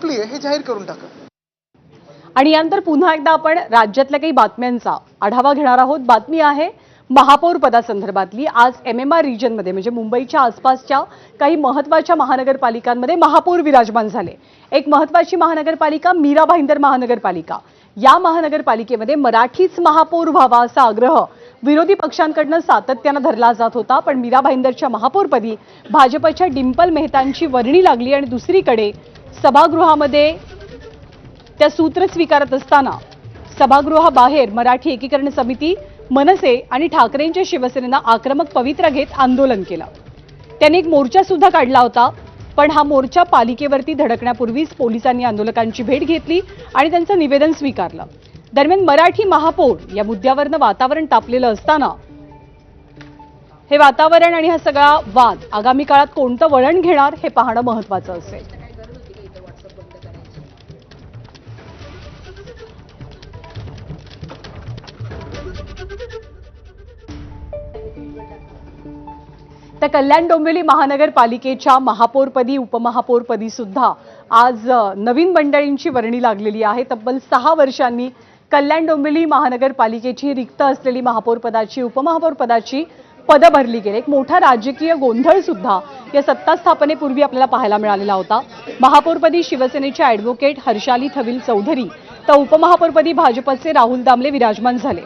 हे जाहीर करून टाका। आणि यानंतर पुन्हा एकदा आपण राज्यातल्या काही बातम्यांचा आढावा घेणार आहोत। बातमी आहे महापौर पदासंदर्भातली। आज एमएमआर रिजनमध्ये म्हणजे मुंबईच्या आसपासच्या काही महत्त्वाच्या महानगरपालिकांमध्ये महापौर विराजमान झाले। एक महत्त्वाची महानगरपालिका मीरा भाईंदर महानगरपालिका। या महानगरपालिकेमध्ये मराठीच महापौर व्हावा असा आग्रह विरोधी पक्षांकडून सातत्याने धरला जात होता, पण मीरा भाईंदरच्या महापौरपदी भाजपच्या डिंपल मेहतांची वर्णी लागली आणि दुसरीकडे सभागृहामध्ये त्या सूत्र स्वीकारत असताना सभागृहाबाहेर मराठी एकीकरण समिती, मनसे आणि ठाकरेंच्या शिवसेनेनं आक्रमक पवित्रा घेत आंदोलन केलं। त्यांनी एक मोर्चा सुद्धा काढला होता, पण हा मोर्चा पालिकेवरती धडकण्यापूर्वीच पोलिसांनी आंदोलकांची भेट घेतली आणि त्यांचं निवेदन स्वीकारलं। दरम्यान मराठी महापौर या मुद्द्यावरनं वातावरण तापलेलं असताना हे वातावरण आणि हा सगळा वाद आगामी काळात कोणतं वळण घेणार हे पाहणं महत्त्वाचं असेल। तर कल्याण डोंबिवली महानगरपालिकेच्या महापौरपदी उपमहापौरपदी सुद्धा आज नवीन मंडळींची वर्णी लागलेली आहे। तब्बल 6 वर्षांनी कल्याण डोंबिवली महानगरपालिकेची रिक्त असलेली महापौरपदाची उपमहापौरपदाची पदं भरली गेली। एक मोठा राजकीय गोंधळ सुद्धा या सत्ता स्थापनेपूर्वी आपल्याला पाहायला मिळालेला होता। महापौरपदी शिवसेनेच्या ॲडव्होकेट हर्षाली थविल चौधरी तर उपमहापौरपदी भाजपचे राहुल दामले विराजमान झाले।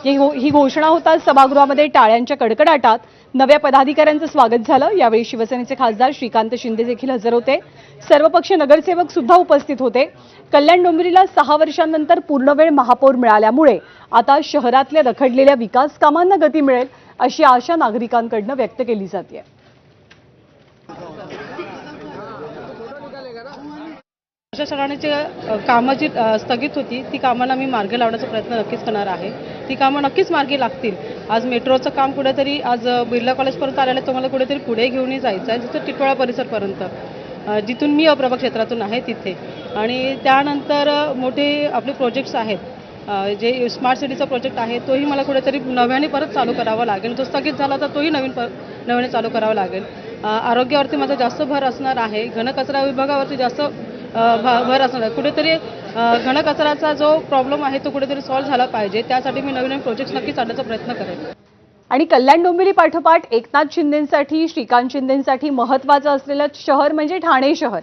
ही घोषणा होताच सभागृहामध्ये टाळ्यांच्या कडकडाटात नव्या पदाधिकाऱ्यांचं स्वागत झालं। यावेळी शिवसेनेचे खासदार श्रीकांत शिंदे देखील हजर होते। सर्वपक्षीय नगरसेवक सुद्धा उपस्थित होते। कल्याण डोंबिवलीला 6 वर्षांनंतर पूर्णवेळ महापौर मिळाल्यामुळे आता शहरातल्या रखडलेल्या विकास कामांना गती मिळेल अशी आशा नागरिकांकडून व्यक्त केली जाते। प्रशासनाची कामं जी स्थगित होती ती कामांना मी मार्गी लावण्याचा प्रयत्न नक्कीच करणार आहे। ती कामं नक्कीच मार्गी लागतील। आज मेट्रोचं काम कुठेतरी आज बिर्ला कॉलेजपर्यंत आलेलं आहे, तुम्हाला कुठेतरी पुढे घेऊन जायचं आहे, जिथं टिटवाळा परिसरपर्यंत, जिथून मी अप्रभाग क्षेत्रातून आहे तिथे। आणि त्यानंतर मोठे आपले प्रोजेक्ट्स आहेत, जे स्मार्ट सिटीचा प्रोजेक्ट आहे तोही मला कुठेतरी नव्याने परत चालू करावा लागेल। जो स्थगित झाला तर तोही नव्याने चालू करावा लागेल। आरोग्यावरती माझा जास्त भर असणार आहे। घनकचरा विभागावरती जास्त भर असणार आहे। कुठेतरी घनकचऱ्याचा जो प्रॉब्लेम आहे तो कुठेतरी सॉल्व्ह झाला पाहिजे, त्यासाठी मी नवीन प्रोजेक्ट्स नक्कीच आणण्याचा प्रयत्न करेन। आणि कल्याण डोंबिवली पाठोपाठ एकनाथ शिंदेंसाठी श्रीकांत शिंदेंसाठी महत्त्वाचं असलेलं शहर म्हणजे ठाणे शहर।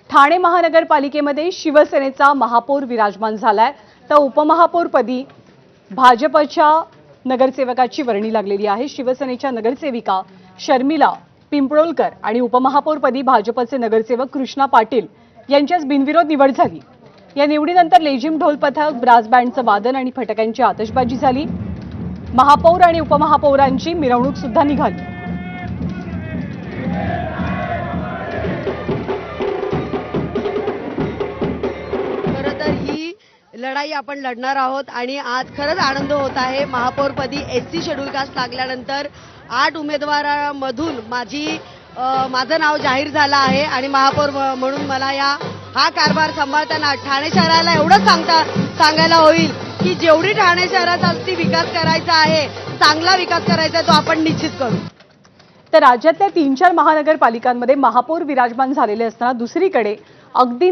ठाणे महानगरपालिकेमध्ये शिवसेनेचा महापौर विराजमान झालाय, तर उपमहापौरपदी भाजपच्या नगरसेवकाची वर्णी लागलेली आहे। शिवसेनेच्या नगरसेविका शर्मिला पिंपळोलकर आणि उपमहापौरपदी भाजपचे नगरसेवक कृष्णा पाटील यांच्याच बिनविरोध निवड झाली। या निवडीनंतर लेझिम ढोल पथक, ब्रास बँडचं वादन आणि फटाक्यांची आतषबाजी झाली। महापौर आणि उपमहापौरांची मिरवणूक सुद्धा निघाली। खरं तर ही लढाई आपण लढणार आहोत आणि आज खरंच आनंद होत आहे। महापौरपदी SC शेड्यूल कास्ट लागल्यानंतर 8 उमेदवारांमधून माझं नाव जाहीर झालं आहे आणि महापौर म्हणून मला हा कारभार सांभाळताना ठाणे शहराला एवढंच सांगायला होईल की जेवढी ठाणे शहराचा विकास करायचा आहे, चांगला विकास करायचा तो आपण निश्चित करू। तर राज्यातल्या 3-4 महानगरपालिकांमध्ये महापौर विराजमान झालेले असताना दुसरीकडे अगदी